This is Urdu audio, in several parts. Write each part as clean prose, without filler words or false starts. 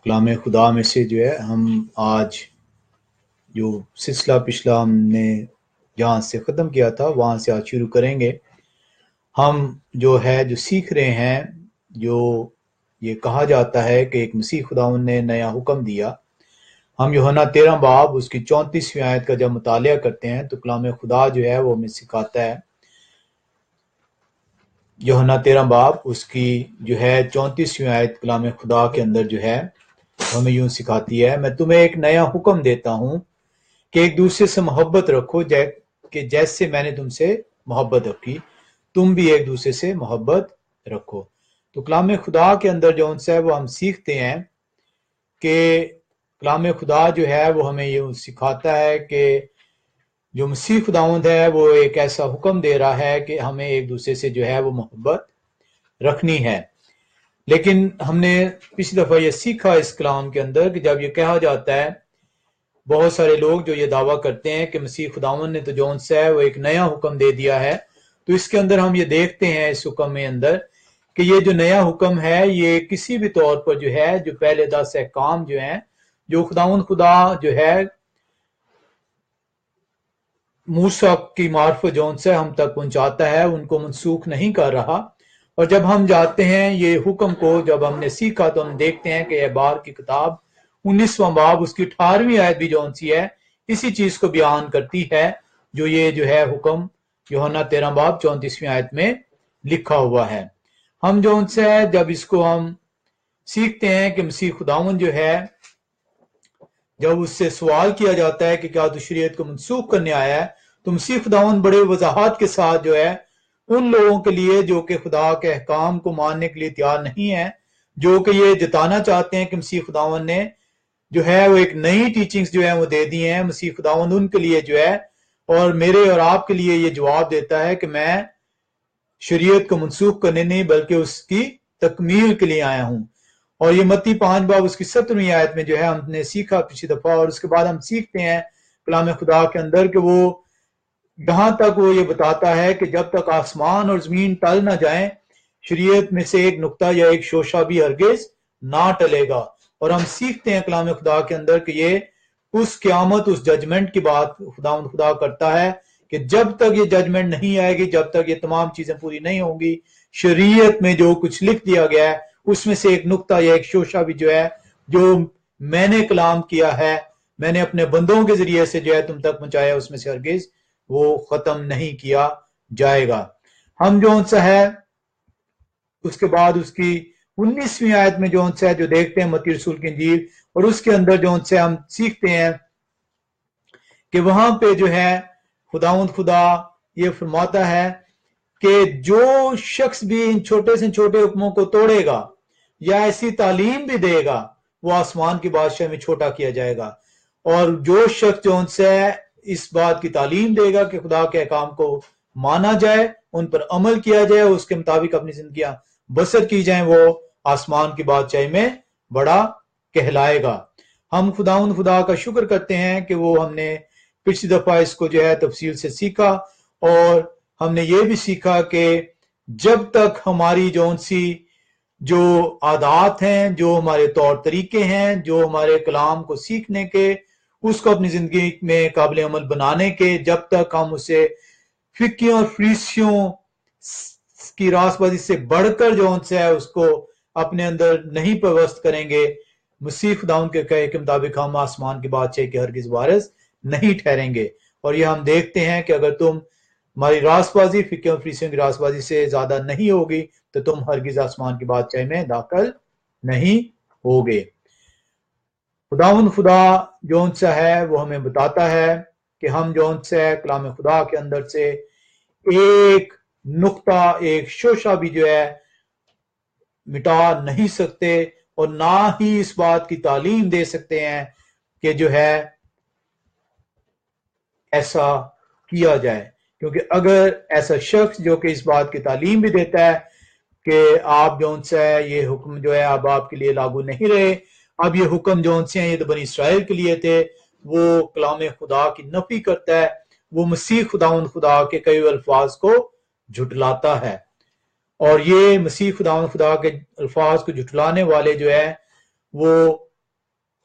کلام خدا میں سے جو ہے ہم آج جو سلسلہ پچھلا ہم نے جہاں سے ختم کیا تھا وہاں سے آج شروع کریں گے۔ ہم جو سیکھ رہے ہیں، جو یہ کہا جاتا ہے کہ ایک مسیح خداوند نے نیا حکم دیا۔ ہم یوحنا 13 باب اس کی 34ویں آیت کا جب مطالعہ کرتے ہیں تو کلام خدا جو ہے وہ ہمیں سکھاتا ہے۔ یوحنا 13 باب اس کی جو ہے 34ویں آیت کلام خدا کے اندر جو ہے ہمیں یوں سکھاتی ہے، میں تمہیں ایک نیا حکم دیتا ہوں کہ ایک دوسرے سے محبت رکھو، کہ جیسے میں نے تم سے محبت رکھی تم بھی ایک دوسرے سے محبت رکھو۔ تو کلام خدا کے اندر جو ہے وہ ہم سیکھتے ہیں کہ کلام خدا جو ہے وہ ہمیں یہ سکھاتا ہے کہ جو مسیح خداوند ہے وہ ایک ایسا حکم دے رہا ہے کہ ہمیں ایک دوسرے سے جو ہے وہ محبت رکھنی ہے۔ لیکن ہم نے پچھلی دفعہ یہ سیکھا اس کلام کے اندر کہ جب یہ کہا جاتا ہے، بہت سارے لوگ جو یہ دعویٰ کرتے ہیں کہ مسیح خداوند نے تو جو ہے وہ ایک نیا حکم دے دیا ہے، تو اس کے اندر ہم یہ دیکھتے ہیں اس حکم میں اندر کہ یہ جو نیا حکم ہے یہ کسی بھی طور پر جو ہے جو پہلے 10 احکام جو ہیں جو خداوند خدا جو ہے موسیٰ کی معرفت جو سے ہم تک پہنچاتا ہے ان کو منسوخ نہیں کر رہا۔ اور جب ہم جاتے ہیں یہ حکم کو جب ہم نے سیکھا تو ہم دیکھتے ہیں کہ احبار کی کتاب 19واں باب اس کی 18ویں آیت بھی جو سی ہے اسی چیز کو بیان کرتی ہے، جو یہ جو ہے حکم یوحنا 13 باب 34ویں آیت میں لکھا ہوا ہے۔ ہم جو سے جب اس کو ہم سیکھتے ہیں کہ مسیح خداوند جو ہے جب اس سے سوال کیا جاتا ہے کہ کیا تو شریعت کو منسوخ کرنے آیا ہے، تو مسیح خداوند بڑے وضاحت کے ساتھ جو ہے ان لوگوں کے لیے جو کہ خدا کے احکام کو ماننے کے لیے تیار نہیں ہیں، جو کہ یہ جتانا چاہتے ہیں کہ مسیح خداوند نے جو ہے وہ ایک نئی ٹیچنگز جو ہے وہ دے دی ہیں، مسیح خداوند ان کے لیے جو ہے اور میرے اور آپ کے لیے یہ جواب دیتا ہے کہ میں شریعت کو منسوخ کرنے نہیں بلکہ اس کی تکمیل کے لیے آیا ہوں۔ اور یہ متی 5 باب اس کی 17ویں آیت میں جو ہے ہم نے سیکھا پچھلی دفعہ، اور اس کے بعد ہم سیکھتے ہیں کلام خدا کے اندر کہ وہ یہاں تک وہ یہ بتاتا ہے کہ جب تک آسمان اور زمین ٹل نہ جائیں شریعت میں سے ایک نقطہ یا ایک شوشہ بھی ہرگز نہ ٹلے گا۔ اور ہم سیکھتے ہیں کلام خدا کے اندر کہ یہ اس قیامت اس ججمنٹ کی بات خدا کرتا ہے کہ جب تک یہ ججمنٹ نہیں آئے گی، جب تک یہ تمام چیزیں پوری نہیں ہوں گی، شریعت میں جو کچھ لکھ دیا گیا ہے اس میں سے ایک نقطہ یا ایک شوشہ بھی جو ہے جو میں نے کلام کیا ہے، میں نے اپنے بندوں کے ذریعے سے جو ہے تم تک پہنچایا، اس میں سے ہرگز وہ ختم نہیں کیا جائے گا۔ ہم جو سا ہے اس کے بعد اس کی 19ویں آیت میں جو سا ہے جو دیکھتے ہیں متی رسول کی انجیل، اور اس کے اندر جو سے ہم سیکھتے ہیں کہ وہاں پہ جو ہے خداوند خدا یہ فرماتا ہے کہ جو شخص بھی ان چھوٹے سے چھوٹے حکموں کو توڑے گا یا ایسی تعلیم بھی دے گا وہ آسمان کی بادشاہ میں چھوٹا کیا جائے گا۔ اور جو شخص جو ان سے اس بات کی تعلیم دے گا کہ خدا کے احکام کو مانا جائے، ان پر عمل کیا جائے، اس کے مطابق اپنی زندگیاں بسر کی جائیں، وہ آسمان کی بادشاہی میں بڑا کہلائے گا۔ ہم خداوند خدا کا شکر کرتے ہیں کہ وہ ہم نے پچھلی دفعہ اس کو جو ہے تفصیل سے سیکھا، اور ہم نے یہ بھی سیکھا کہ جب تک ہماری جو عادات ہیں، جو ہمارے طور طریقے ہیں، جو ہمارے کلام کو سیکھنے کے، اس کو اپنی زندگی میں قابل عمل بنانے کے، جب تک ہم اسے فقیوں اور فریسیوں کی راست بازی سے بڑھ کر جو ہے اس کو اپنے اندر نہیں پیوست کریں گے، مسیح خداوند کے کہے کے مطابق ہم آسمان کی بادشاہی کے ہرگز وارث نہیں ٹھہریں گے۔ اور یہ ہم دیکھتے ہیں کہ اگر تم ہماری راست بازی فقیوں اور فریسیوں کی راست بازی سے زیادہ نہیں ہوگی تو تم ہرگز آسمان کی بادشاہی میں داخل نہیں ہوگے۔ خداوند خدا جو سا ہے وہ ہمیں بتاتا ہے کہ ہم جو سا ہے کلام خدا کے اندر سے ایک نقطہ ایک شوشہ بھی جو ہے مٹا نہیں سکتے، اور نہ ہی اس بات کی تعلیم دے سکتے ہیں کہ جو ہے ایسا کیا جائے، کیونکہ اگر ایسا شخص جو کہ اس بات کی تعلیم بھی دیتا ہے کہ آپ جو سے یہ حکم جو ہے اب آپ کے لیے لاگو نہیں رہے، اب یہ حکم جو سے ہیں یہ تو بنی اسرائیل کے لیے تھے، وہ کلام خدا کی نفی کرتا ہے، وہ مسیح خداوند خدا کے کئی الفاظ کو جھٹلاتا ہے۔ اور یہ مسیح خداوند خدا کے الفاظ کو جھٹلانے والے جو ہے وہ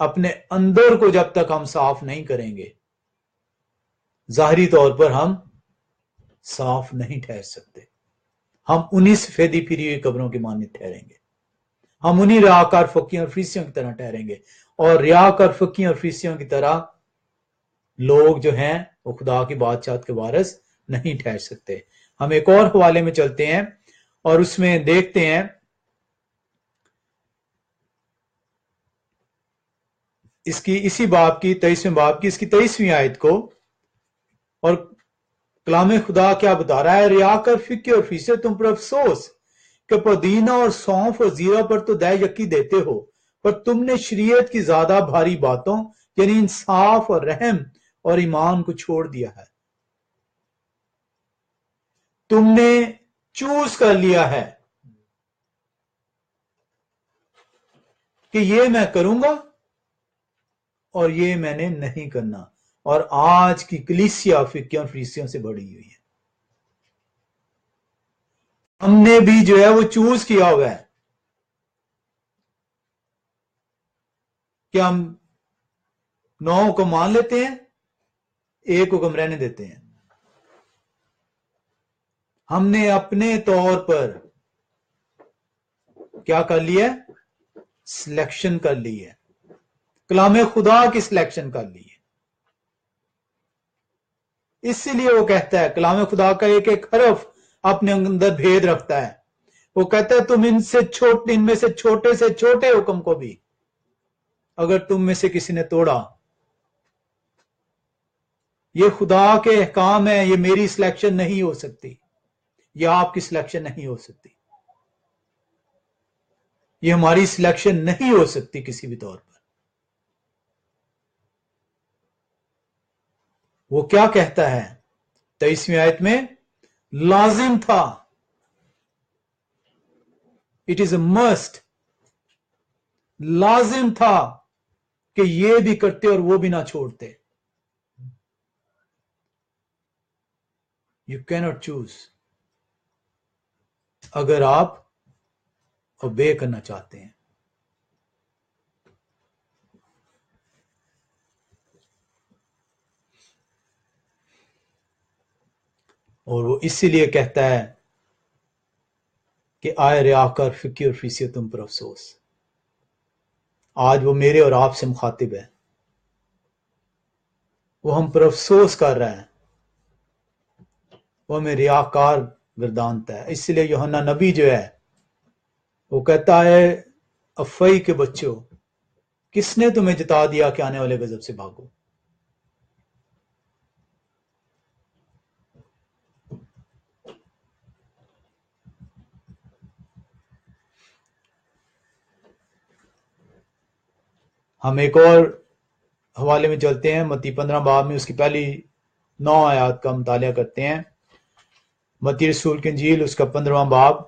اپنے اندر کو جب تک ہم صاف نہیں کریں گے ظاہری طور پر ہم صاف نہیں ٹھہر سکتے. ہم انہی سفیدی پھری ہوئی قبروں کی مانند ٹھہریں گے. ہم انہی ریاکار فقیوں اور فریسیوں کی طرح ٹھہریں گے. اور ریاکار فقیوں اور فریسیوں کی طرح لوگ جو ہیں وہ خدا کی بادشاہت کے وارث نہیں ٹھہر سکتے. ہم ایک اور حوالے میں چلتے ہیں اور اس میں دیکھتے ہیں اس کی اسی باب کی 23ویں باب کی اس کی 23ویں آیت کو. اور کلام خدا کیا بتا رہا ہے؟ ریاکار فقے اور فیسے تم پر افسوس کہ پودینہ اور سونف اور زیرہ پر تو دے یکی دیتے ہو، پر تم نے شریعت کی زیادہ بھاری باتوں یعنی انصاف اور رحم اور ایمان کو چھوڑ دیا ہے. تم نے چوز کر لیا ہے کہ یہ میں کروں گا اور یہ میں نے نہیں کرنا. اور آج کی کلیسیا فقیوں اور فریسیوں سے بڑی ہوئی ہے. ہم نے بھی جو ہے وہ چوز کیا ہوا ہے کہ ہم 9 کو مان لیتے ہیں، 1 کو حکم رہنے دیتے ہیں. ہم نے اپنے طور پر کیا کر لیا ہے؟ سلیکشن کر لی ہے. کلام خدا کی سلیکشن کر لی ہے. اسی لیے وہ کہتا ہے کلام خدا کا ایک ایک حرف اپنے اندر بھید رکھتا ہے. وہ کہتا ہے تم ان میں سے چھوٹے حکم کو بھی اگر تم میں سے کسی نے توڑا، یہ خدا کے احکام ہے، یہ میری سلیکشن نہیں ہو سکتی، یہ آپ کی سلیکشن نہیں ہو سکتی، یہ ہماری سلیکشن نہیں ہو سکتی کسی بھی طور پر. وہ کیا کہتا ہے 23ویں آیت میں؟ لازم تھا، اٹ از اے مسٹ، لازم تھا کہ یہ بھی کرتے اور وہ بھی نہ چھوڑتے. یو کینٹ چوز اگر آپ اوبے کرنا چاہتے ہیں. اور وہ اسی لیے کہتا ہے کہ آئے ریاکار فقی اور فیسی تم پر افسوس. آج وہ میرے اور آپ سے مخاطب ہے، وہ ہم پر افسوس کر رہا ہے، وہ ہمیں ریاکار گردانتا ہے. اس لیے یوحنا نبی جو ہے وہ کہتا ہے افئی کے بچوں، کس نے تمہیں جتا دیا کہ آنے والے غضب سے بھاگو؟ ہم ایک اور حوالے میں چلتے ہیں، متی 15 باب میں اس کی پہلی 9 آیات کا مطالعہ کرتے ہیں. متی رسول کی انجیل اس کا 15واں باب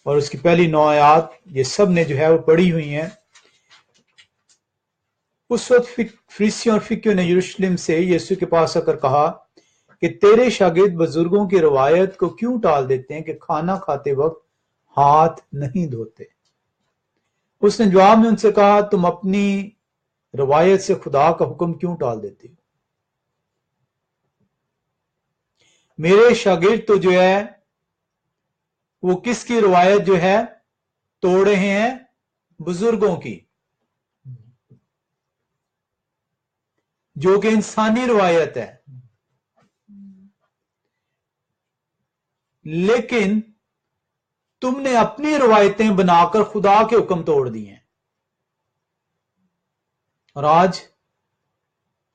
اور اس کی پہلی 9 آیات یہ سب نے جو ہے وہ پڑھی ہوئی ہیں. اس وقت فریسیوں اور فقیوں نے یروشلم سے یسوع کے پاس آ کر کہا کہ تیرے شاگرد بزرگوں کی روایت کو کیوں ٹال دیتے ہیں کہ کھانا کھاتے وقت ہاتھ نہیں دھوتے؟ اس نے جواب میں ان سے کہا تم اپنی روایت سے خدا کا حکم کیوں ٹال دیتے ہو؟ میرے شاگرد تو جو ہے وہ کس کی روایت جو ہے توڑ رہے ہیں؟ بزرگوں کی، جو کہ انسانی روایت ہے. لیکن تم نے اپنی روایتیں بنا کر خدا کے حکم توڑ دیے ہیں. اور آج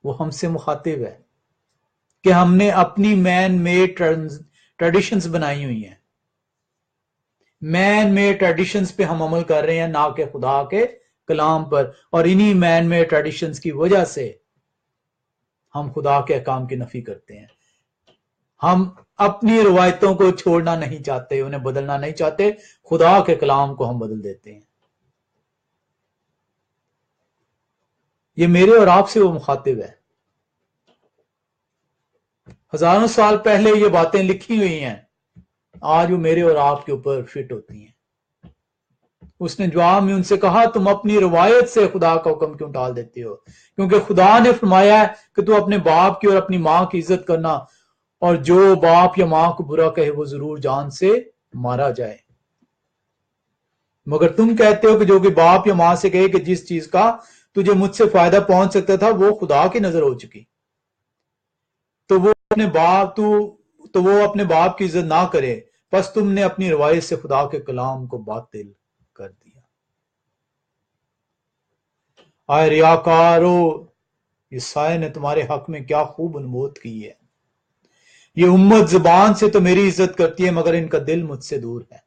وہ ہم سے مخاطب ہے کہ ہم نے اپنی مین میڈ ٹریڈیشنز بنائی ہوئی ہیں. مین میڈ ٹریڈیشنز پہ ہم عمل کر رہے ہیں، نہ کہ خدا کے کلام پر. اور انہی مین میڈ ٹریڈیشنز کی وجہ سے ہم خدا کے احکام کی نفی کرتے ہیں. ہم اپنی روایتوں کو چھوڑنا نہیں چاہتے، انہیں بدلنا نہیں چاہتے، خدا کے کلام کو ہم بدل دیتے ہیں. یہ میرے اور آپ سے وہ مخاطب ہے. ہزاروں سال پہلے یہ باتیں لکھی ہوئی ہیں، آج وہ میرے اور آپ کے اوپر فٹ ہوتی ہیں. اس نے جواب میں ان سے کہا تم اپنی روایت سے خدا کا حکم کیوں ٹال دیتے ہو؟ کیونکہ خدا نے فرمایا ہے کہ تو اپنے باپ کی اور اپنی ماں کی عزت کرنا، اور جو باپ یا ماں کو برا کہے وہ ضرور جان سے مارا جائے۔ مگر تم کہتے ہو کہ جو کہ باپ یا ماں سے کہے کہ جس چیز کا تجھے مجھ سے فائدہ پہنچ سکتا تھا وہ خدا کی نظر ہو چکی، تو وہ اپنے باپ کی عزت نہ کرے، بس تم نے اپنی روایت سے خدا کے کلام کو باطل کر دیا۔ آئے ریاکارو، عیسائی نے تمہارے حق میں کیا خوب انمود کی ہے۔ یہ امت زبان سے تو میری عزت کرتی ہے مگر ان کا دل مجھ سے دور ہے۔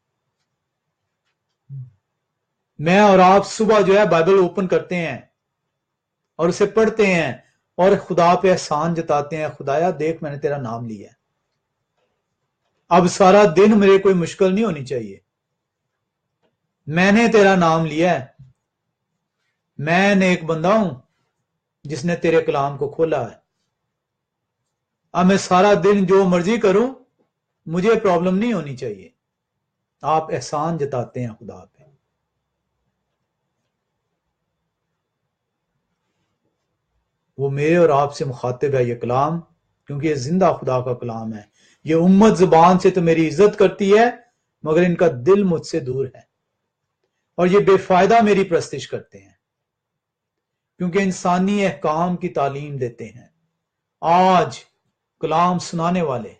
میں اور آپ صبح جو ہے بائبل اوپن کرتے ہیں اور اسے پڑھتے ہیں اور خدا پہ احسان جتاتے ہیں، خدایا دیکھ میں نے تیرا نام لیا ہے، اب سارا دن میرے کوئی مشکل نہیں ہونی چاہیے، میں نے تیرا نام لیا ہے، میں نیک بندہ ہوں جس نے تیرے کلام کو کھولا ہے، اب میں سارا دن جو مرضی کروں مجھے پرابلم نہیں ہونی چاہیے۔ آپ احسان جتاتے ہیں خدا پہ۔ وہ میرے اور آپ سے مخاطب ہے یہ کلام، کیونکہ یہ زندہ خدا کا کلام ہے۔ یہ امت زبان سے تو میری عزت کرتی ہے مگر ان کا دل مجھ سے دور ہے، اور یہ بے فائدہ میری پرستش کرتے ہیں، کیونکہ انسانی احکام کی تعلیم دیتے ہیں۔ آج کلام سنانے والے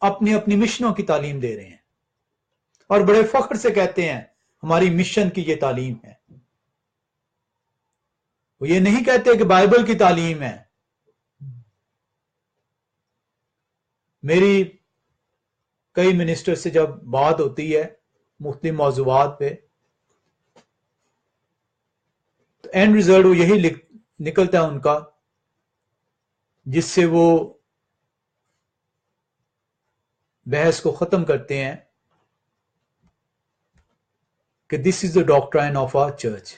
اپنی اپنی مشنوں کی تعلیم دے رہے ہیں اور بڑے فخر سے کہتے ہیں ہماری مشن کی یہ تعلیم ہے۔ وہ یہ نہیں کہتے کہ بائبل کی تعلیم ہے۔ میری کئی منسٹر سے جب بات ہوتی ہے مختلف موضوعات پہ تو اینڈ ریزلٹ وہ یہی نکلتا ہے ان کا، جس سے وہ بحث کو ختم کرتے ہیں کہ دس از دا ڈاکٹرائن آف آور چرچ۔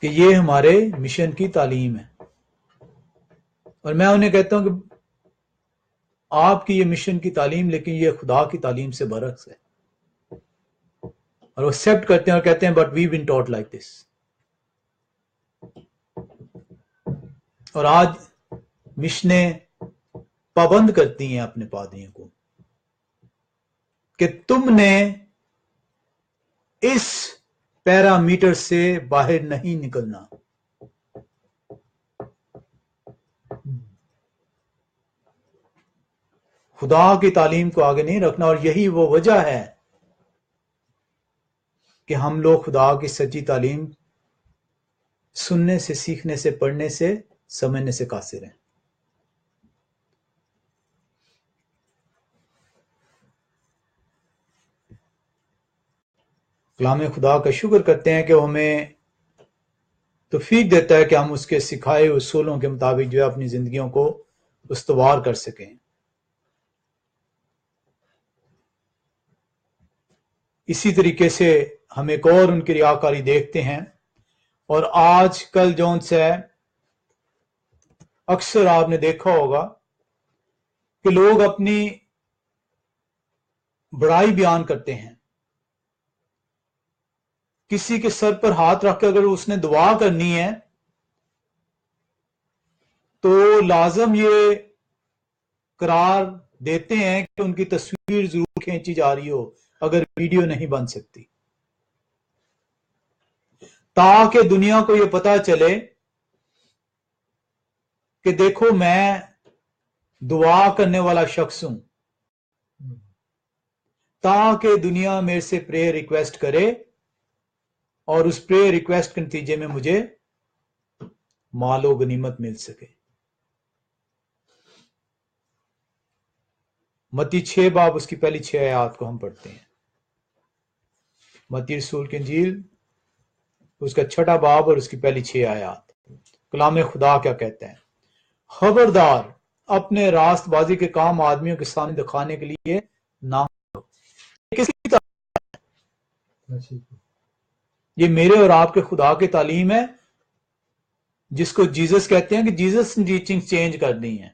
کہ یہ ہمارے مشن کی تعلیم ہے، اور میں انہیں کہتا ہوں کہ آپ کی یہ مشن کی تعلیم لیکن یہ خدا کی تعلیم سے برعکس ہے، اور وہ ایکسپٹ کرتے ہیں اور کہتے ہیں but we been ٹاٹ like this. اور آج مشنیں پابند کرتی ہیں اپنے پادریوں کو کہ تم نے اس پیرامیٹر سے باہر نہیں نکلنا۔ خدا کی تعلیم کو آگے نہیں رکھنا، اور یہی وہ وجہ ہے کہ ہم لوگ خدا کی سچی تعلیم سننے سے، سیکھنے سے، پڑھنے سے، سمجھنے سے قاصر ہیں۔ کلام خدا کا شکر کرتے ہیں کہ وہ ہمیں توفیق دیتا ہے کہ ہم اس کے سکھائے اصولوں کے مطابق جو ہے اپنی زندگیوں کو استوار کر سکیں۔ اسی طریقے سے ہم ایک اور ان کی ریاکاری دیکھتے ہیں، اور آج کل جون سے اکثر آپ نے دیکھا ہوگا کہ لوگ اپنی بڑائی بیان کرتے ہیں، کسی کے سر پر ہاتھ رکھ کے اگر اس نے دعا کرنی ہے تو لازم یہ قرار دیتے ہیں کہ ان کی تصویر ضرور کھینچی جا رہی ہو اگر ویڈیو نہیں بن سکتی، تاکہ دنیا کو یہ پتا چلے کہ دیکھو میں دعا کرنے والا شخص ہوں، تاکہ دنیا میرے سے پریئر ریکویسٹ کرے اور اس پریئر ریکویسٹ کے نتیجے میں مجھے مال و غنیمت مل سکے۔ متی 6 باب اس کی پہلی 6 آیات کو ہم پڑھتے ہیں۔ متی رسول کی انجیل اس کا 6 باب اور اس کی پہلی 6 آیات۔ کلام خدا کیا کہتے ہیں؟ خبردار، اپنے راست بازی کے کام آدمیوں کے سامنے دکھانے کے لیے نہ کرو۔ کس کی تعلیم؟ یہ میرے اور آپ کے خدا کی تعلیم ہے، جس کو جیزس کہتے ہیں کہ جیزس نے ٹیچنگ چینج کر دی ہیں۔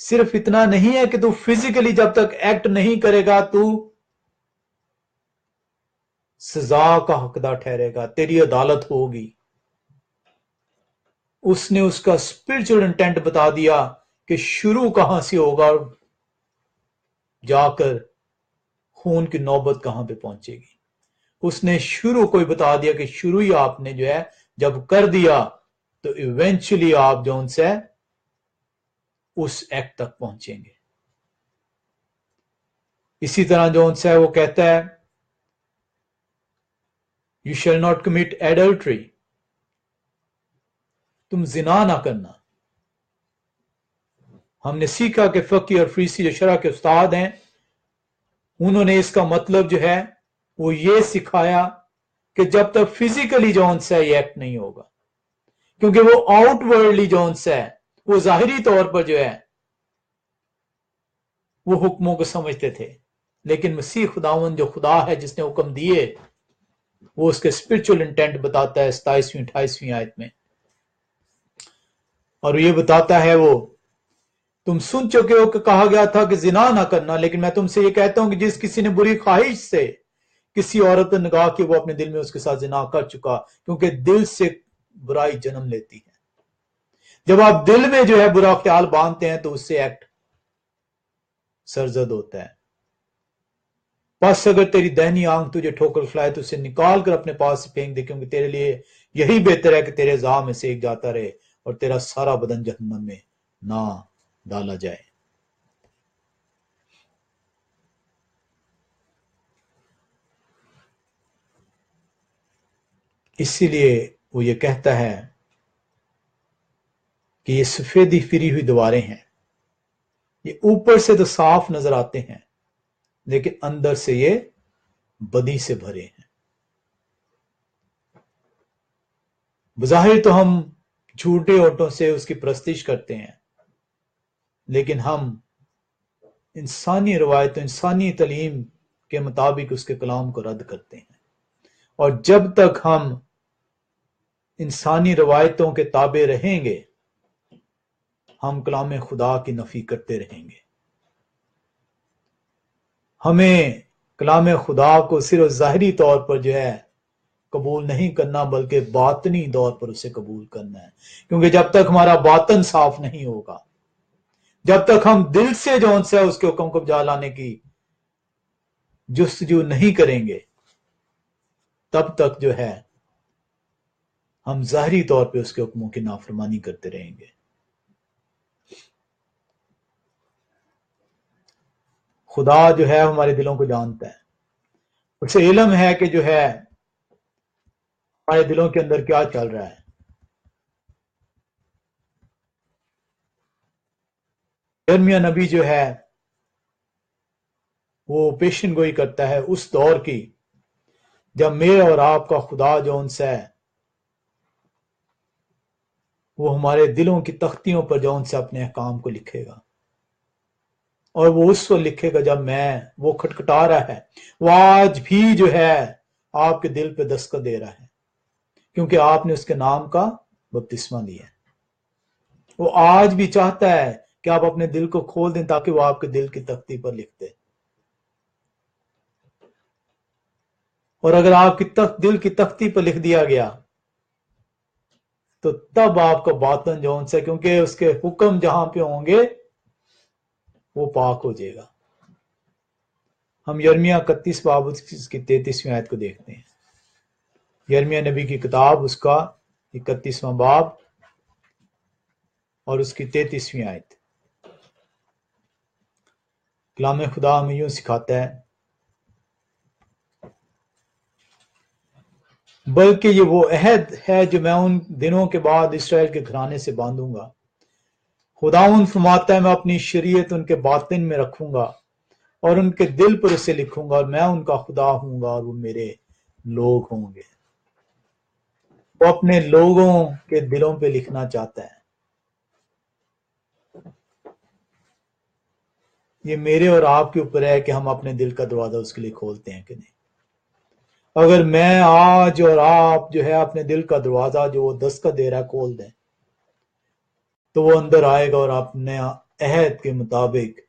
صرف اتنا نہیں ہے کہ تو فزیکلی جب تک ایکٹ نہیں کرے گا تو سزا کا حقدار ٹھہرے گا، تیری عدالت ہوگی۔ اس نے اس کا اسپرچل انٹینٹ بتا دیا کہ شروع کہاں سے ہوگا اور جا کر خون کی نوبت کہاں پہ پہنچے گی۔ اس نے شروع کو ہی بتا دیا کہ شروع ہی آپ نے جو ہے جب کر دیا تو ایونچولی آپ جو ان سے اس ایکٹ تک پہنچیں گے۔ اسی طرح جو ان سے وہ کہتا ہے you shall not commit adultery, تم زنا نہ کرنا۔ ہم نے سیکھا کہ فقی اور فریسی جو شرع کے استاد ہیں انہوں نے اس کا مطلب جو ہے وہ یہ سکھایا کہ جب تک فزیکلی جو ان سے یہ ایکٹ نہیں ہوگا، کیونکہ وہ آؤٹ ورڈلی جو ان سے ہے وہ ظاہری طور پر جو ہے وہ حکموں کو سمجھتے تھے، لیکن مسیح خداوند جو خدا ہے جس نے حکم دیے وہ اس کے اسپرچل انٹینٹ بتاتا ہے 27ویں 28ویں آیت میں، اور یہ بتاتا ہے وہ تم سن چکے ہو کہ کہا گیا تھا کہ زنا نہ کرنا، لیکن میں تم سے یہ کہتا ہوں کہ جس کسی نے بری خواہش سے کسی عورت پر نگاہ کی وہ اپنے دل میں اس کے ساتھ زنا کر چکا، کیونکہ دل سے برائی جنم لیتی ہے۔ جب آپ دل میں جو ہے برا خیال باندھتے ہیں تو اس سے ایکٹ سرزد ہوتا ہے۔ پس اگر تیری دہنی آنکھ تجھے ٹھوکر کھلائے تو اسے نکال کر اپنے پاس سے پھینک دے، کیونکہ تیرے لیے یہی بہتر ہے کہ تیرے زاہ میں سے ایک جاتا رہے اور تیرا سارا بدن جہنم میں نہ ڈالا جائے۔ اسی لیے وہ یہ کہتا ہے کہ یہ سفیدی پھری ہوئی دیواریں ہیں، یہ اوپر سے تو صاف نظر آتے ہیں لیکن اندر سے یہ بدی سے بھرے ہیں۔ بظاہر تو ہم جھوٹے ہوٹوں سے اس کی پرستش کرتے ہیں، لیکن ہم انسانی روایتوں انسانی تعلیم کے مطابق اس کے کلام کو رد کرتے ہیں، اور جب تک ہم انسانی روایتوں کے تابع رہیں گے ہم کلام خدا کی نفی کرتے رہیں گے۔ ہمیں کلام خدا کو صرف ظاہری طور پر جو ہے قبول نہیں کرنا بلکہ باطنی طور پر اسے قبول کرنا ہے، کیونکہ جب تک ہمارا باطن صاف نہیں ہوگا، جب تک ہم دل سے جو سے اس کے حکم کو بجا لانے کی جستجو نہیں کریں گے تب تک جو ہے ہم ظاہری طور پہ اس کے حکموں کی نافرمانی کرتے رہیں گے۔ خدا جو ہے ہمارے دلوں کو جانتا ہے، اسے علم ہے کہ جو ہے ہمارے دلوں کے اندر کیا چل رہا ہے۔ یرمیہ نبی جو ہے وہ پیشن گوئی کرتا ہے اس دور کی جب میرے اور آپ کا خدا جو ان سے ہے وہ ہمارے دلوں کی تختیوں پر جو ان سے اپنے احکام کو لکھے گا، اور وہ اس وقت لکھے گا جب میں وہ کھٹکھٹا رہا ہے، وہ آج بھی جو ہے آپ کے دل پہ دستخط دے رہا ہے، کیونکہ آپ نے اس کے نام کا بپتسمہ لیا ہے۔ وہ آج بھی چاہتا ہے کہ آپ اپنے دل کو کھول دیں تاکہ وہ آپ کے دل کی تختی پر لکھ دے، اور اگر آپ کی دل کی تختی پر لکھ دیا گیا تو تب آپ کا باطن جو ان سے، کیونکہ اس کے حکم جہاں پہ ہوں گے وہ پاک ہو جائے گا۔ ہم یرمیہ 31 باب اس کی 33ویں آیت کو دیکھتے ہیں، یرمیہ نبی کی کتاب اس کا 31واں باب اور اس کی 33ویں آیت۔ کلام خدا ہمیں یوں سکھاتا ہے، بلکہ یہ وہ عہد ہے جو میں ان دنوں کے بعد اسرائیل کے گھرانے سے باندھوں گا، خداوند فرماتا ہے میں اپنی شریعت ان کے باطن میں رکھوں گا اور ان کے دل پر اسے لکھوں گا، اور میں ان کا خدا ہوں گا اور وہ میرے لوگ ہوں گے۔ وہ اپنے لوگوں کے دلوں پہ لکھنا چاہتا ہے۔ یہ میرے اور آپ کے اوپر ہے کہ ہم اپنے دل کا دروازہ اس کے لیے کھولتے ہیں کہ نہیں۔ اگر میں آج اور آپ جو ہے اپنے دل کا دروازہ جو وہ دستخط دے رہا ہے کھول دیں تو وہ اندر آئے گا اور اپنے عہد کے مطابق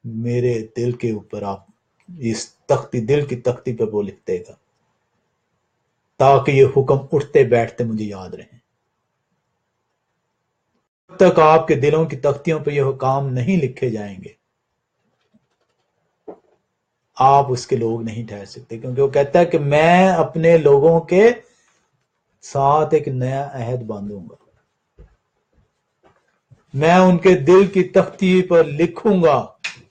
میرے دل کے اوپر آپ اس تختی، دل کی تختی پہ وہ لکھ دے گا، تاکہ یہ حکم اٹھتے بیٹھتے مجھے یاد رہیں۔ جب تک آپ کے دلوں کی تختیوں پہ یہ حکام نہیں لکھے جائیں گے، آپ اس کے لوگ نہیں ٹھہر سکتے، کیونکہ وہ کہتا ہے کہ میں اپنے لوگوں کے ساتھ ایک نیا عہد باندھوں گا، میں ان کے دل کی تختی پر لکھوں گا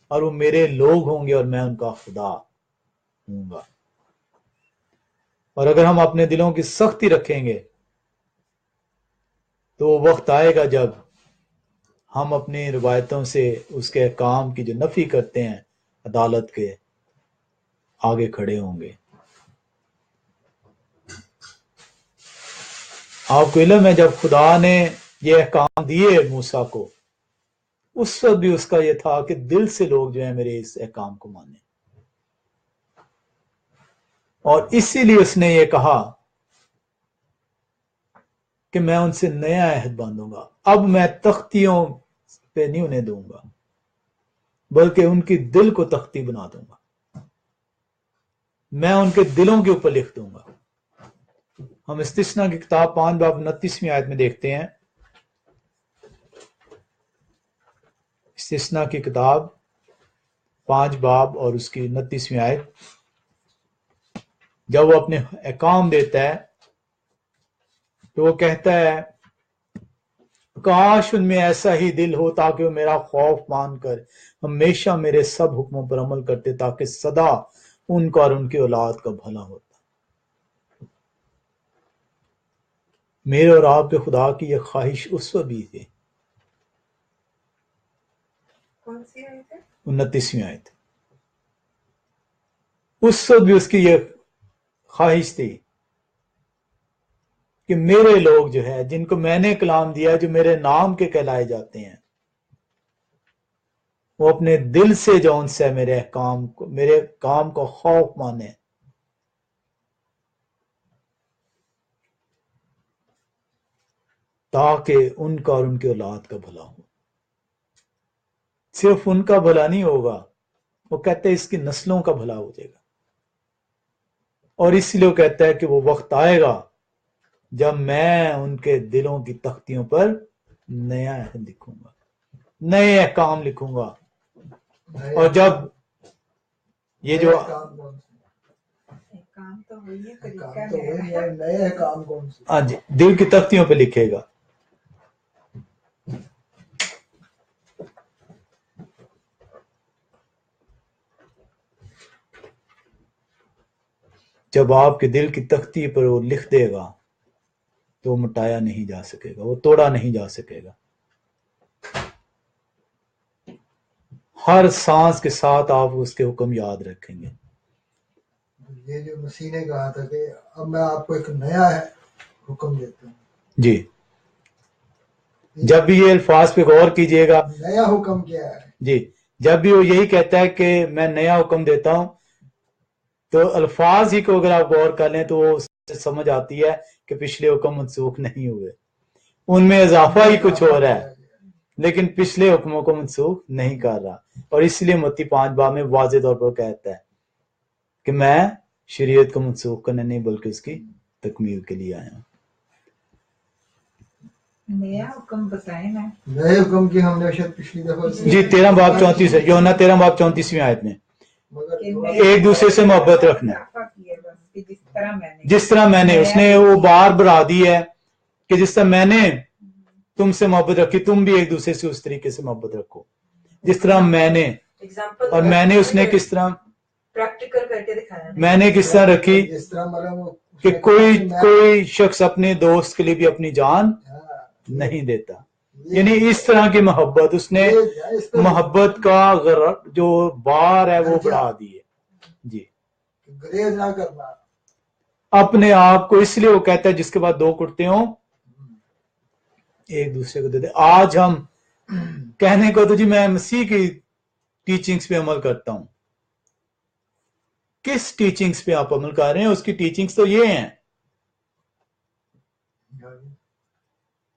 اور وہ میرے لوگ ہوں گے اور میں ان کا خدا ہوں گا۔ اور اگر ہم اپنے دلوں کی سختی رکھیں گے تو وہ وقت آئے گا جب ہم اپنی روایتوں سے اس کے احکام کی جو نفی کرتے ہیں عدالت کے آگے کھڑے ہوں گے۔ آپ کو علم ہے جب خدا نے یہ احکام دیے موسیٰ کو، اس وقت بھی اس کا یہ تھا کہ دل سے لوگ جو ہیں میرے اس احکام کو مانیں، اور اسی لیے اس نے یہ کہا کہ میں ان سے نیا عہد باندھوں گا، اب میں تختیوں پہ نہیں انہیں دوں گا بلکہ ان کی دل کو تختی بنا دوں گا، میں ان کے دلوں کے اوپر لکھ دوں گا۔ ہم استثنا کی کتاب 5 باب 29ویں آیت میں دیکھتے ہیں، استثنا کی کتاب 5 باب اور اس کی 29ویں آیت، جب وہ اپنے احکام دیتا ہے تو وہ کہتا ہے کاش ان میں ایسا ہی دل ہو تاکہ وہ میرا خوف مان کر ہمیشہ میرے سب حکموں پر عمل کرتے، تاکہ سدا ان کا اور ان کی اولاد کا بھلا ہوتا۔ میرے اور آپ کے خدا کی یہ خواہش اس وقت بھی تھی۔ 29ویں آیت، اس وقت بھی اس کی یہ خواہش تھی کہ میرے لوگ جو ہے جن کو میں نے کلام دیا، جو میرے نام کے کہلائے جاتے ہیں، وہ اپنے دل سے جون سے میرے احکام کو، میرے کام کا خوف مانے، تاکہ ان کا اور ان کی اولاد کا بھلا ہو۔ صرف ان کا بھلا نہیں ہوگا، وہ کہتے ہیں اس کی نسلوں کا بھلا ہو جائے گا، اور اس لیے وہ کہتا ہے کہ وہ وقت آئے گا جب میں ان کے دلوں کی تختیوں پر نیا عہد لکھوں گا، نئے احکام لکھوں گا، اور جب یہ جو ہاں جی دل کی تختیوں پہ لکھے گا، جب آپ کے دل کی تختی پر وہ لکھ دے گا تو وہ مٹایا نہیں جا سکے گا، وہ توڑا نہیں جا سکے گا، ہر سانس کے ساتھ آپ اس کے حکم یاد رکھیں گے۔ یہ جو مسیح نے کہا تھا کہ اب میں آپ کو ایک نیا حکم دیتا ہوں، جی جب بھی یہ الفاظ پہ غور کیجئے گا، نیا حکم کیا ہے؟ جی جب بھی وہ یہی کہتا ہے کہ میں نیا حکم دیتا ہوں، تو الفاظ ہی کو اگر آپ غور کر لیں تو وہ اس سے سمجھ آتی ہے کہ پچھلے حکم منسوخ نہیں ہوئے، ان میں اضافہ ہی کچھ ہو رہا ہے، لیکن پچھلے حکموں کو منسوخ نہیں کر رہا، اور اس لیے متی 5 باب میں واضح طور پر کہتا ہے کہ میں شریعت کو منسوخ کرنے نہیں بلکہ اس کی تکمیل کے لیے آیا ہوں۔ نیا حکم بتائیں نا، نئے حکم کی ہم نے شاید پچھلی دفعہ جی 13 باب 34 ہے، یوحنا 13 باب 34ویں آیت میں ایک دوسرے سے محبت رکھنا ہے، جس طرح میں نے، اس نے وہ بار بڑھا دی ہے کہ جس طرح میں نے تم سے محبت رکھی تم بھی ایک دوسرے سے اس طریقے سے محبت رکھو، جس طرح میں نے، اور میں نے اس نے کس طرح پریکٹیکل کر کے دکھایا، میں نے کس طرح رکھی جس طرح مطلب کہ کوئی شخص اپنے دوست کے لیے بھی اپنی جان نہیں دیتا، یعنی اس طرح کی محبت اس نے، محبت کا جو بار ہے وہ بڑھا دی ہے۔ جی گریز نہ کرنا، اپنے آپ کو، اس لیے وہ کہتا ہے جس کے بعد 2 کرتے ہوں ایک دوسرے کو دے دے۔ آج ہم کہنے کو تو جی میں مسیح کی ٹیچنگز پہ عمل کرتا ہوں، کس ٹیچنگز پہ آپ عمل کر رہے ہیں؟ اس کی ٹیچنگز تو یہ ہیں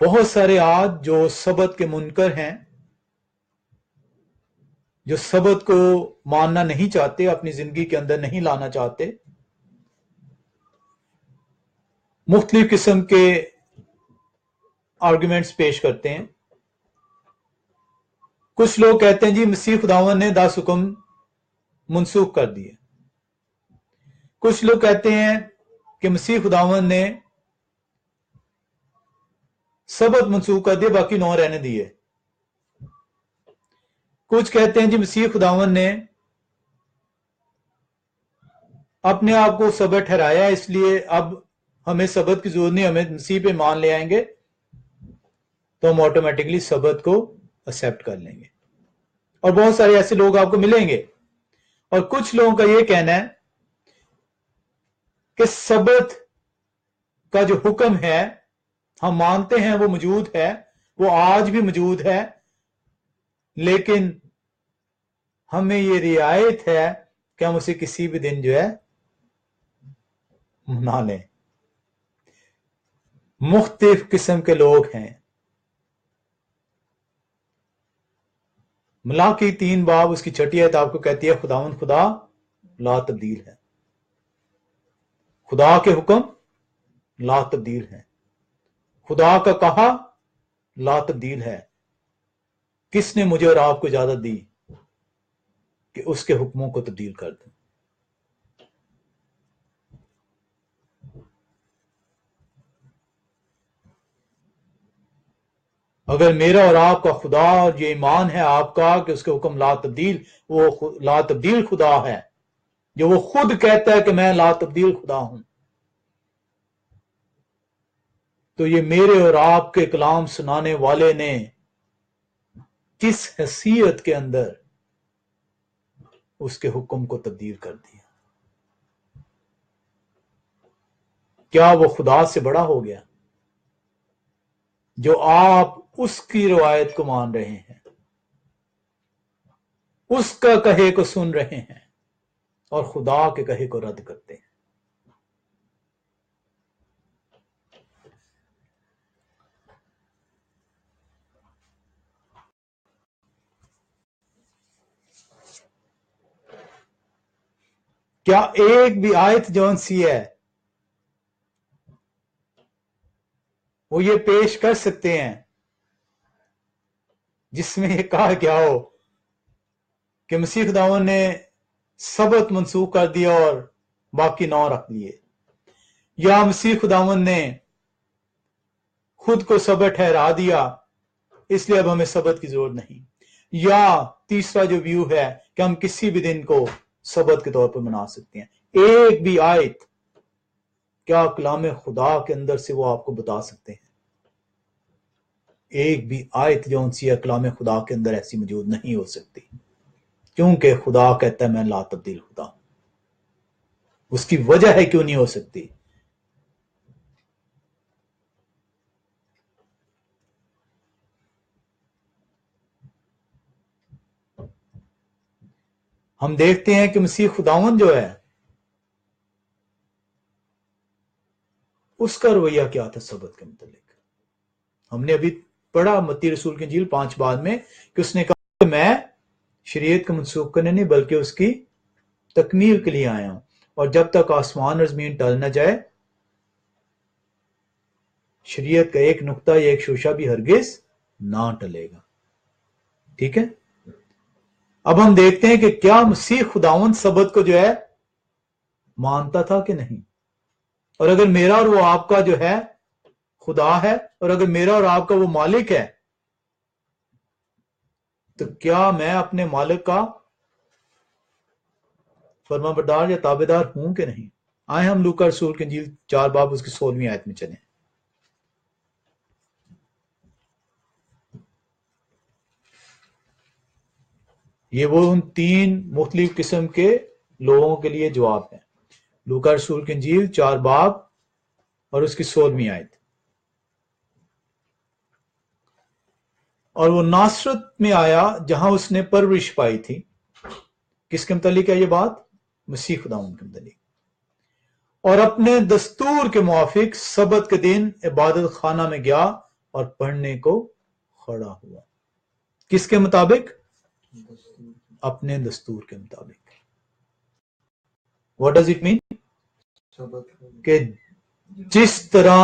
بہت سارے آج جو سبت کے منکر ہیں، جو سبت کو ماننا نہیں چاہتے، اپنی زندگی کے اندر نہیں لانا چاہتے، مختلف قسم کے آرگومنٹس پیش کرتے ہیں۔ کچھ لوگ کہتے ہیں جی مسیح خداوند نے 10 حکم منسوخ کر دیے۔ کچھ لوگ کہتے ہیں کہ مسیح خداوند نے سبت منسوخ کر دیے، باقی 9 رہنے دیے۔ کچھ کہتے ہیں جی مسیح خداوند نے اپنے آپ کو سبت ٹھہرایا، اس لیے اب ہمیں سبت کی ضرورت نہیں، ہمیں مسیح پہ مان لے آئیں گے تو ہم آٹومیٹکلی سبت کو ایکسپٹ کر لیں گے۔ اور بہت سارے ایسے لوگ آپ کو ملیں گے۔ اور کچھ لوگوں کا یہ کہنا ہے کہ سبت کا جو حکم ہے ہم مانتے ہیں وہ موجود ہے، وہ آج بھی موجود ہے، لیکن ہمیں یہ رعایت ہے کہ ہم اسے کسی بھی دن جو ہے منا لیں۔ مختلف قسم کے لوگ ہیں۔ ملاکی 3 باب اس کی 6 آیت آپ کو کہتی ہے خداوند خدا لا تبدیل ہے، خدا کے حکم لا تبدیل ہے، خدا کا کہا لا تبدیل ہے۔ کس نے مجھے اور آپ کو اجازت دی کہ اس کے حکموں کو تبدیل کر دیں؟ اگر میرا اور آپ کا خدا اور یہ ایمان ہے آپ کا کہ اس کے حکم لا تبدیل، وہ لا تبدیل خدا ہے جو وہ خود کہتا ہے کہ میں لا تبدیل خدا ہوں، تو یہ میرے اور آپ کے کلام سنانے والے نے کس حیثیت کے اندر اس کے حکم کو تبدیل کر دیا؟ کیا وہ خدا سے بڑا ہو گیا جو آپ اس کی روایت کو مان رہے ہیں، اس کا کہے کو سن رہے ہیں اور خدا کے کہے کو رد کرتے ہیں؟ کیا ایک بھی آیت جون سی ہے وہ یہ پیش کر سکتے ہیں جس میں یہ کہا گیا ہو کہ مسیح خداوند نے سبت منسوخ کر دیا اور باقی 9 رکھ دیے، یا مسیح خداوند نے خود کو سبت ٹھہرا دیا اس لیے اب ہمیں سبت کی ضرورت نہیں، یا تیسرا جو ویو ہے کہ ہم کسی بھی دن کو سبت کے طور پر منا سکتے ہیں؟ ایک بھی آیت کیا کلام خدا کے اندر سے وہ آپ کو بتا سکتے ہیں؟ ایک بھی آیت جو ان سی کلام خدا کے اندر ایسی موجود نہیں ہو سکتی، کیونکہ خدا کہتا ہے میں لا تبدیل خدا ہوں۔ اس کی وجہ ہے کیوں نہیں ہو سکتی؟ ہم دیکھتے ہیں کہ مسیح خداوند جو ہے اس کا رویہ کیا تھا سبت کے متعلق؟ ہم نے ابھی پڑھا متی رسول کی انجیل 5 باب میں کہ اس نے کہا کہ میں شریعت کو منسوخ کرنے نہیں بلکہ اس کی تکمیل کے لیے آیا ہوں، اور جب تک آسمان اور زمین ٹل نہ جائے شریعت کا ایک نقطہ یا ایک شوشہ بھی ہرگز نہ ٹلے گا۔ ٹھیک ہے، اب ہم دیکھتے ہیں کہ کیا مسیح خداوند سبت کو جو ہے مانتا تھا کہ نہیں؟ اور اگر میرا اور وہ آپ کا جو ہے خدا ہے، اور اگر میرا اور آپ کا وہ مالک ہے، تو کیا میں اپنے مالک کا فرما بردار یا تابع دار ہوں کہ نہیں؟ آئے ہم لوکا رسول کی انجیل 4 باب اس کی 16ویں آیت میں چلیں۔ یہ وہ ان 3 مختلف قسم کے لوگوں کے لیے جواب ہے۔ لوکا رسول کی انجیل 4 باب اور اس کی 16ویں آیت۔ اور وہ ناصرت میں آیا جہاں اس نے پرورش پائی تھی۔ کس کے متعلق ہے یہ بات؟ مسیح خداوند کے متعلق۔ اور اپنے دستور کے موافق سبت کے دن عبادت خانہ میں گیا اور پڑھنے کو کھڑا ہوا. کس کے مطابق؟ اپنے دستور کے مطابق. What does it mean? کہ جس طرح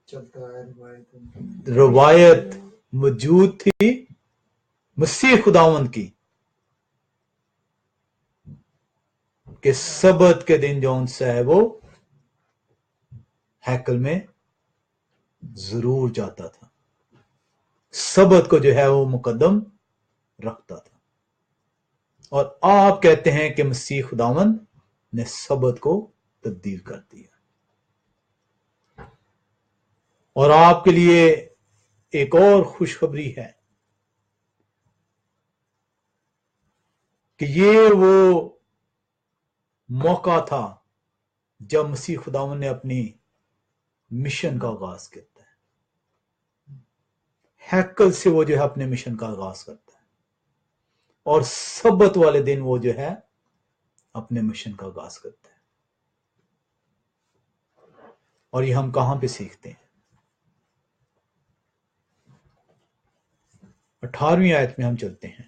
چلتا ہے روایت موجود تھی مسیح خداوند کی کہ سبت کے دن جو ان سے ہے وہ ہیکل میں ضرور جاتا تھا، سبت کو جو ہے وہ مقدم رکھتا تھا. اور آپ کہتے ہیں کہ مسیح خداوند نے سبت کو تبدیل کر دیا. اور آپ کے لیے ایک اور خوشخبری ہے کہ یہ وہ موقع تھا جب مسیح خداوند نے اپنی مشن کا آغاز کرتا ہے. ہیکل سے وہ جو ہے اپنے مشن کا آغاز کرتا ہے، اور سبت والے دن وہ جو ہے اپنے مشن کا آغاز کرتا ہے. اور یہ ہم کہاں پہ سیکھتے ہیں؟ 18ویں آیت میں ہم چلتے ہیں،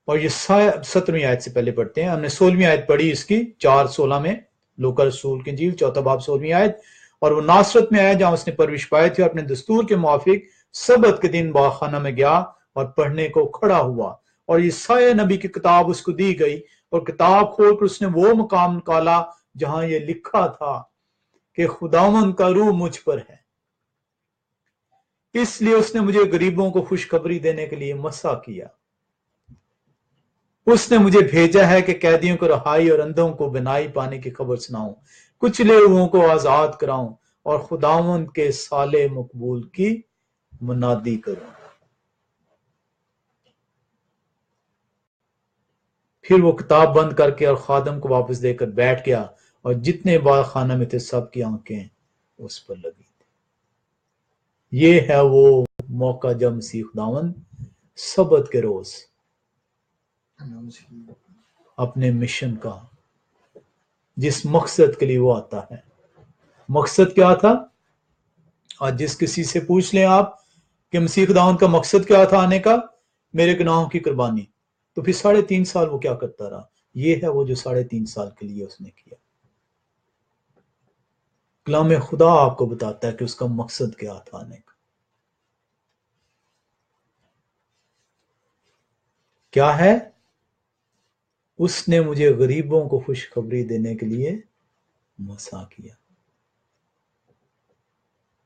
اور یہ 17ویں آیت سے پہلے پڑھتے ہیں. ہم نے 16ویں آیت پڑھی اس کی 4:16 میں، لوکا رسول کی انجیل 4 باب 16ویں آیت. اور وہ ناصرت میں آیا جہاں اس نے پرورش پائی تھی، اور اپنے دستور کے موافق سبت کے دن باخانہ میں گیا اور پڑھنے کو کھڑا ہوا. اور یسایہ نبی کی کتاب اس کو دی گئی، اور کتاب کھول کر اس نے وہ مقام نکالا جہاں یہ لکھا تھا کہ خداوند کا روح مجھ پر ہے، اس لیے اس نے مجھے غریبوں کو خوشخبری دینے کے لیے مسا کیا. اس نے مجھے بھیجا ہے کہ قیدیوں کو رہائی اور اندھوں کو بینائی پانے کی خبر سناؤں، کچلے ہوئوں کو آزاد کراؤں، اور خداوند کے سال مقبول کی منادی کروں. پھر وہ کتاب بند کر کے اور خادم کو واپس دے کر بیٹھ گیا، اور جتنے بار خانہ میں تھے سب کی آنکھیں اس پر لگی تھی. یہ ہے وہ موقع جب مسیح خداوند سبت کے روز اپنے مشن کا، جس مقصد کے لیے وہ آتا ہے. مقصد کیا تھا؟ آج جس کسی سے پوچھ لیں آپ کہ مسیح خداوند کا مقصد کیا تھا آنے کا، میرے گناہوں کی قربانی، تو پھر 3.5 سال وہ کیا کرتا رہا؟ یہ ہے وہ جو 3.5 سال کے لیے اس نے کیا. کلام خدا آپ کو بتاتا ہے کہ اس کا مقصد کیا تھا آنے کا. کیا ہے؟ اس نے مجھے غریبوں کو خوشخبری دینے کے لیے مسا کیا،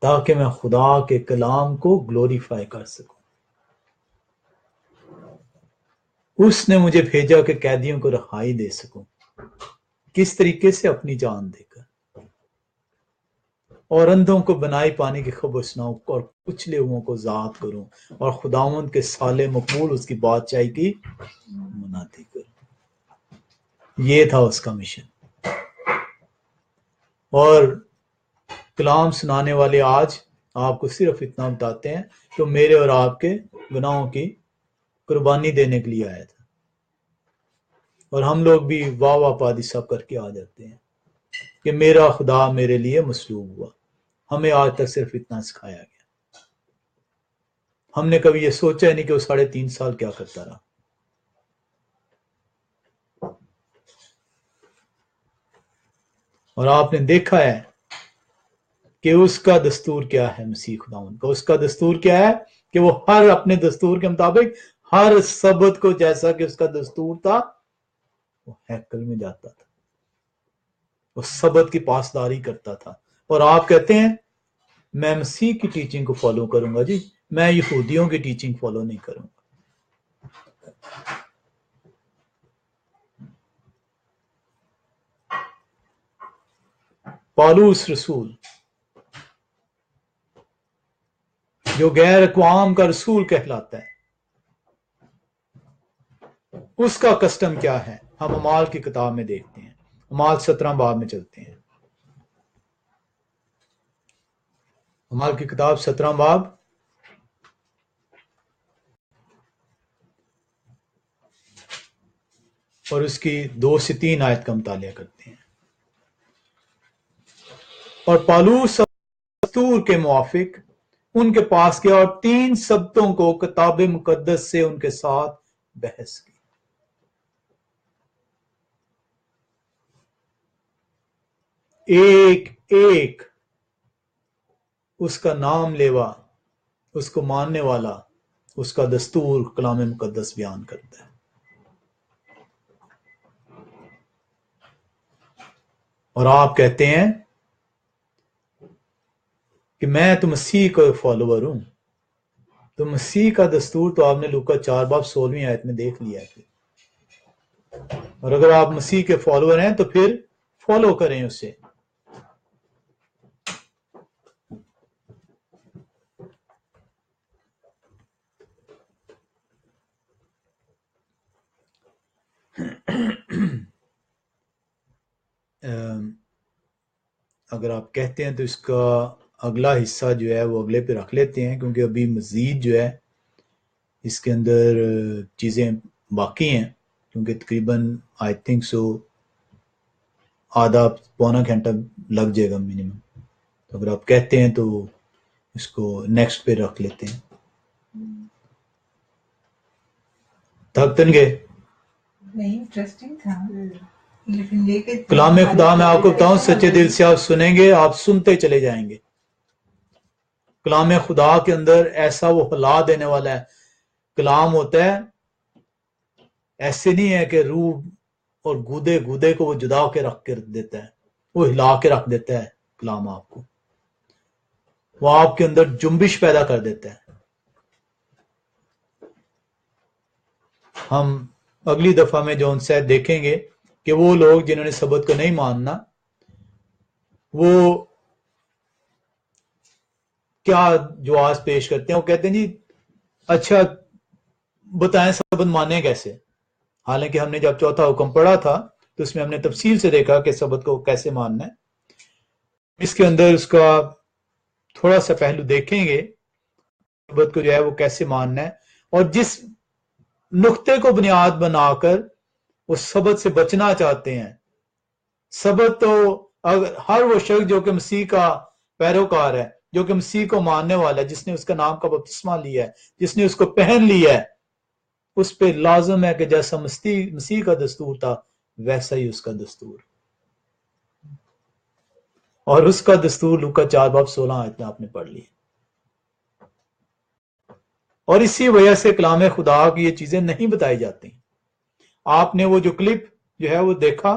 تاکہ میں خدا کے کلام کو گلوریفائی کر سکوں. اس نے مجھے بھیجا کہ قیدیوں کو رہائی دے سکوں. کس طریقے سے؟ اپنی جان دے کر. اور اندھوں کو بنائی پانے کی خبر سناؤں، اور کچلے ہوئوں کو آزاد کروں، اور خداوند کے سال مقبول اس کی بادشاہی کی منادی کروں. یہ تھا اس کا مشن. اور کلام سنانے والے آج آپ کو صرف اتنا بتاتے ہیں کہ میرے اور آپ کے گناہوں کی قربانی دینے کے لیے آیا تھا. اور ہم لوگ بھی واہ واہ پادی سب کر کے آ جاتے ہیں کہ میرا خدا میرے لیے مصلوب ہوا. ہمیں آج تک صرف اتنا سکھایا گیا. ہم نے کبھی یہ سوچا ہی نہیں کہ وہ 3.5 سال کیا کرتا رہا. اور آپ نے دیکھا ہے کہ اس کا دستور کیا ہے. مسیح خداوند کا اس کا دستور کیا ہے کہ وہ ہر اپنے دستور کے مطابق ہر سبت کو، جیسا کہ اس کا دستور تھا، وہ ہیکل میں جاتا تھا، وہ سبت کی پاسداری کرتا تھا. اور آپ کہتے ہیں میں مسیح کی ٹیچنگ کو فالو کروں گا. جی میں یہودیوں کی ٹیچنگ فالو نہیں کروں گا. پالوس رسول جو غیر اقوام کا رسول کہلاتا ہے، اس کا کسٹم کیا ہے؟ ہم اعمال کی کتاب میں دیکھتے ہیں. اعمال 17 باب میں چلتے ہیں. اعمال کی کتاب 17 باب اور اس کی 2 سے 3 آیت کا مطالعہ کرتے ہیں. اور پالوس دستور کے موافق ان کے پاس گیا اور 3 سبتوں کو کتاب مقدس سے ان کے ساتھ بحث کی. ایک ایک اس کا نام لیوا، اس کو ماننے والا، اس کا دستور کلام مقدس بیان کرتا ہے. اور آپ کہتے ہیں کہ میں تو مسیح کا فالوور ہوں. تو مسیح کا دستور تو آپ نے لوکا 4:16 آیت میں دیکھ لیا ہے. اور اگر آپ مسیح کے فالوور ہیں تو پھر فالو کریں اسے. اگر آپ کہتے ہیں تو اس کا اگلا حصہ جو ہے وہ اگلے پہ رکھ لیتے ہیں، کیونکہ ابھی مزید جو ہے اس کے اندر چیزیں باقی ہیں، کیونکہ تقریباً آئی تھنک سو آدھا پونا گھنٹہ لگ جائے گا منیمم. تو اگر آپ کہتے ہیں تو اس کو نیکسٹ پہ رکھ لیتے ہیں. تھکتن گے نہیں انٹرسٹنگ تھا لیکن لے کے کلام خدا میں آپ کو بتاؤں، سچے دل سے آپ سنیں گے، آپ سنتے چلے جائیں گے. کلام خدا کے اندر ایسا وہ ہلا دینے والا ہے کلام ہوتا ہے. ایسے نہیں ہے کہ روح اور گودے کو وہ جدا کے رکھ کے دیتا ہے، وہ ہلا کے رکھ دیتا ہے. کلام آپ کو وہ آپ کے اندر جنبش پیدا کر دیتا ہے. ہم اگلی دفعہ میں جو ان سے دیکھیں گے کہ وہ لوگ جنہوں نے سبت کو نہیں ماننا، وہ کیا جواز پیش کرتے ہیں. وہ کہتے ہیں جی اچھا بتائیں سبت مانیں کیسے. حالانکہ ہم نے جب چوتھا حکم پڑھا تھا تو اس میں ہم نے تفصیل سے دیکھا کہ سبت کو کیسے ماننا ہے. اس کے اندر اس کا تھوڑا سا پہلو دیکھیں گے، سبت کو جو ہے وہ کیسے ماننا ہے، اور جس نقطے کو بنیاد بنا کر وہ سبت سے بچنا چاہتے ہیں. سبت تو ہر وہ شخص جو کہ مسیح کا پیروکار ہے، جو کہ مسیح کو ماننے والا ہے، جس نے اس کا نام کا بپتسمہ لیا ہے، جس نے اس کو پہن لیا ہے، اس پہ لازم ہے کہ جیسا مسیح کا دستور تھا ویسا ہی اس کا دستور. اور اس کا دستور لوکا 4:16 آیت میں آپ نے پڑھ لی. اور اسی وجہ سے کلام خدا کی یہ چیزیں نہیں بتائی جاتی. آپ نے وہ جو کلپ جو ہے وہ دیکھا،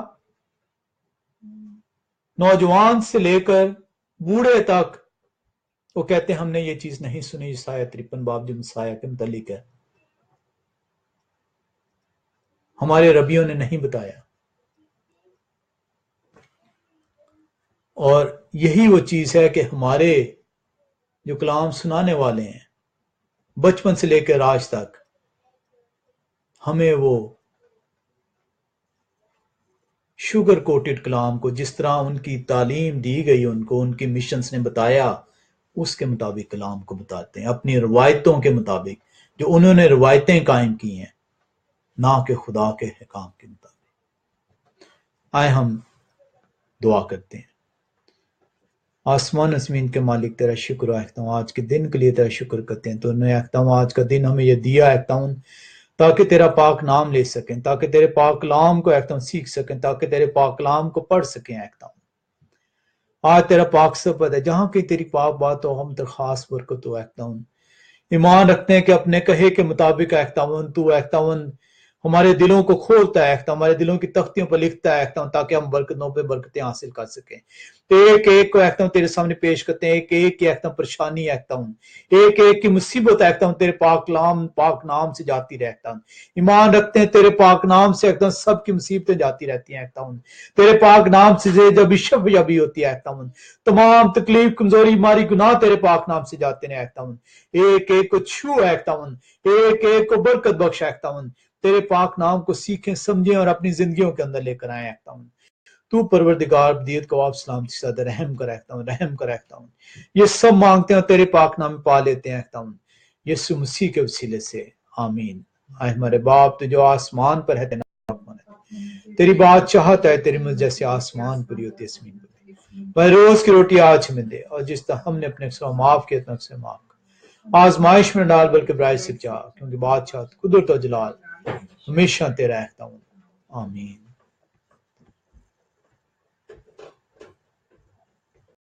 نوجوان سے لے کر بوڑھے تک وہ کہتے ہیں ہم نے یہ چیز نہیں سنی. عیسائی 53 باب جو مسیح کے متعلق ہے، ہمارے ربیوں نے نہیں بتایا. اور یہی وہ چیز ہے کہ ہمارے جو کلام سنانے والے ہیں بچپن سے لے کر آج تک، ہمیں وہ شوگر کوٹڈ کلام کو جس طرح ان کی تعلیم دی گئی، ان کو ان کی مشنز نے بتایا، اس کے مطابق کلام کو بتاتے ہیں، اپنی روایتوں کے مطابق جو انہوں نے روایتیں قائم کی ہیں، نہ کہ خدا کے حکام کے مطابق. آئے ہم دعا کرتے ہیں. آسمان زمین کے مالک تیرا شکر آہتا ہوں، آج کے دن کے لیے تیرا شکر کرتے ہیں. تو نے آہتا ہوں آج کا دن ہمیں یہ دیا آہتا ہوں تاکہ تیرا پاک نام لے سکیں، تاکہ تیرے پاک کلام کو آہتا ہوں سیکھ سکیں، تاکہ تیرے پاک کلام کو پڑھ سکیں آہتا ہوں. آج تیرا پاک سبت ہے، جہاں کی تیری پاک بات ہو ہم درخواست برکت ہو آہتا ہوں. ایمان رکھتے ہیں کہ اپنے کہے کے مطابق آہتا ہوں تو آہتا ہوں ہمارے دلوں کو کھولتا ہے، ہمارے دلوں کی تختیوں پر لکھتا ہے تاکہ ہم برکتوں پہ برکتیں حاصل کر سکیں. تو ایک ایک کو تیرے سامنے پیش کرتے ہیں، ایک ایک کی پریشانی ایک ایک کی مصیبت تیرے پاک نام سے جاتی رہتا ہوں. ایمان رکھتے ہیں تیرے پاک نام سے سب کی مصیبتیں جاتی رہتی ہیں. تیرے پاک نام سے جب شفیابی ہوتی ہے، تمام تکلیف کمزوری ماری گناہ تیرے پاک نام سے جاتے ہیں. ایک ایک کو چھو ایک ایک کو برکت بخش تیرے پاک نام کو سیکھیں، سمجھیں اور اپنی زندگیوں کے اندر لے کر آئے. تو پروردگار دیت کو آپ سلامتی سے رحم کر رحم کر. یہ سب مانگتے ہیں تیرے پاک نام میں پا لیتے ہیں یسوع مسیح کے وسیلے سے، آمین. اے ہمارے باپ تو جو آسمان پر ہے تیری بات چاہتا ہے، تیری مرضی جیسے آسمان پوری ہوتی ہے زمین پر. روز کی روٹی آج ہمیں دے، اور جس طرح ہم نے اپنے معاف کیا سے معاف کر. آزمائش میں ڈال بلکہ برائے سے بچا، کیونکہ بادشاہ قدرت و جلال ہمیشہ تیرا ہے خداوند۔ آمین۔